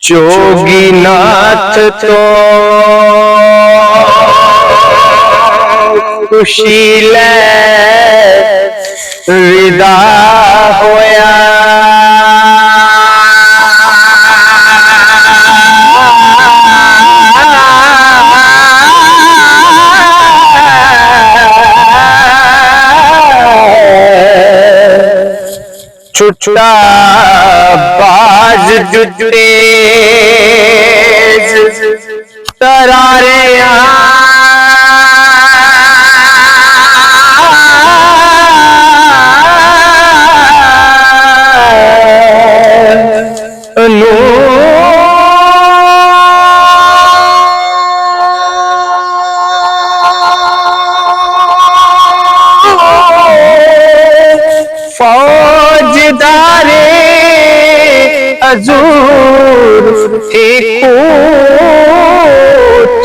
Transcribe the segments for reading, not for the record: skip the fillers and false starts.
जोगीनाथ तो खुशी ले विदा होया, छुट्टा बाज जुटे तरारे फौजदारे हजूर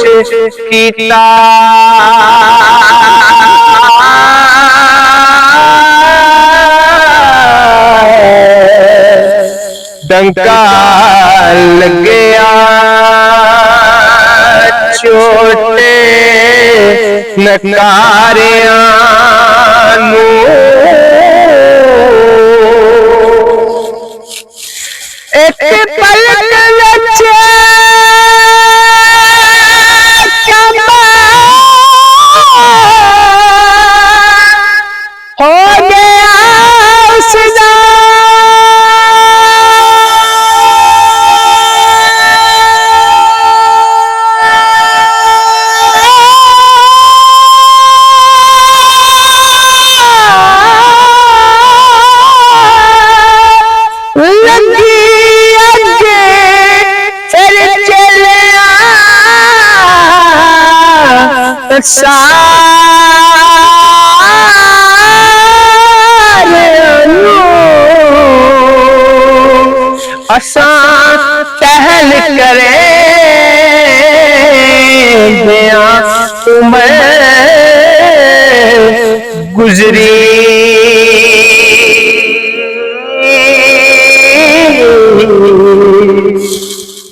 कूच कीता, डंका लग गया छोटे नकारियां नू, एक पलक लचे हो गया सदा, असा टहल करे उमर गुजरी,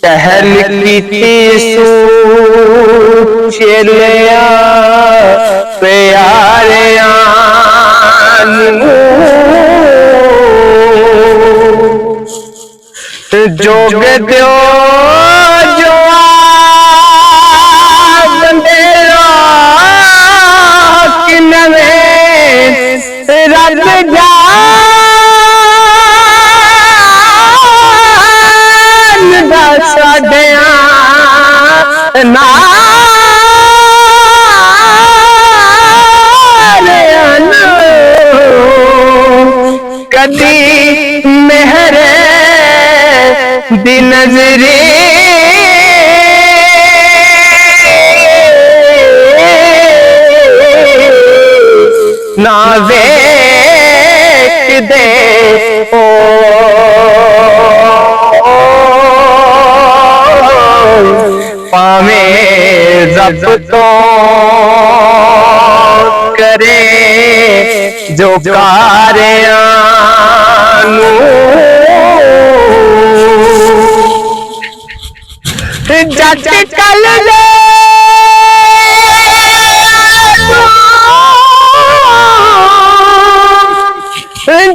टहल की सू चलिया प्यारिया जोग दो जो कि नवे रब जान दा साडिया ना कदी मेहरे दी नजरे ना वेख दे ओ पावे रब तो करे जो कारियां जट कल दे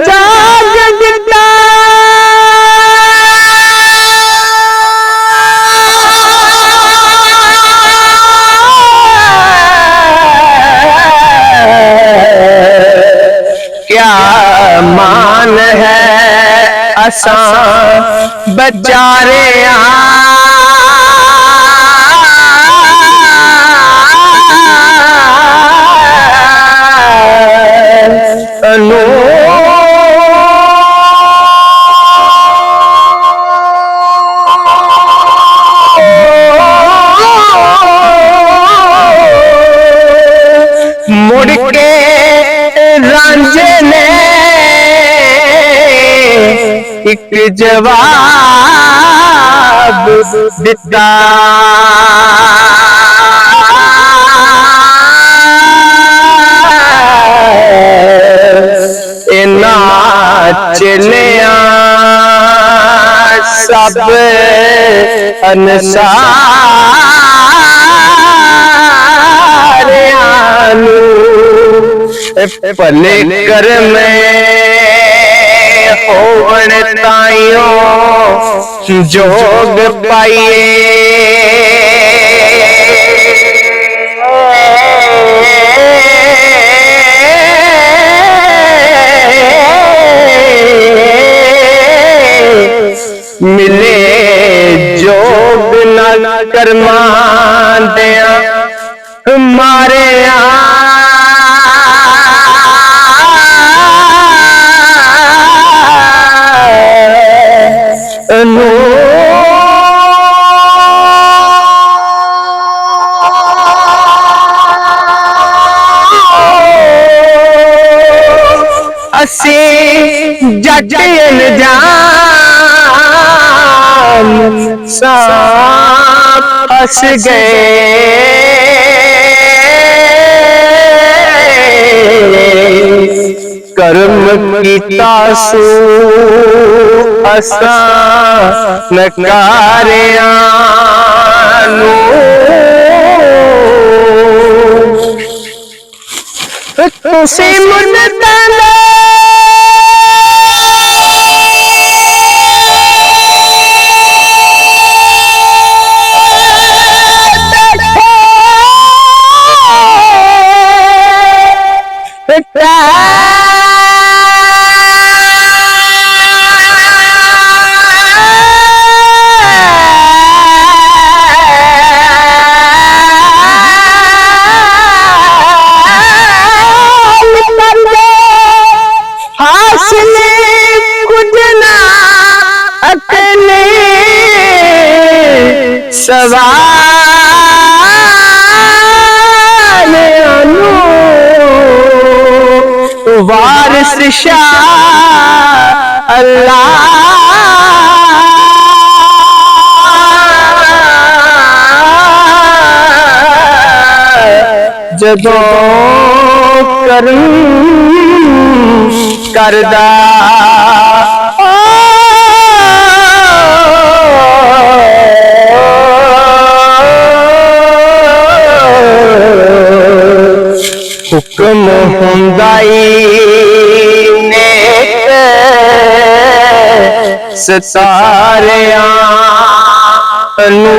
जाग दिता मान है असां बचारियां नू मुड़ के रांझे ने एक जवाब दिता इना चलिया सब अनसारियां भले कर में होवन ताइयों जोग पाइए मिले जोग न कर्मा दिया मारे असी जट अनजान सांप फंस गए कर्म कीता सू असा नकारियां तुसी मुन्नतां सवाल वारिस शाह अल्लाह जदों करम करदा हुक्म हुंदाई नेक सतारियां नू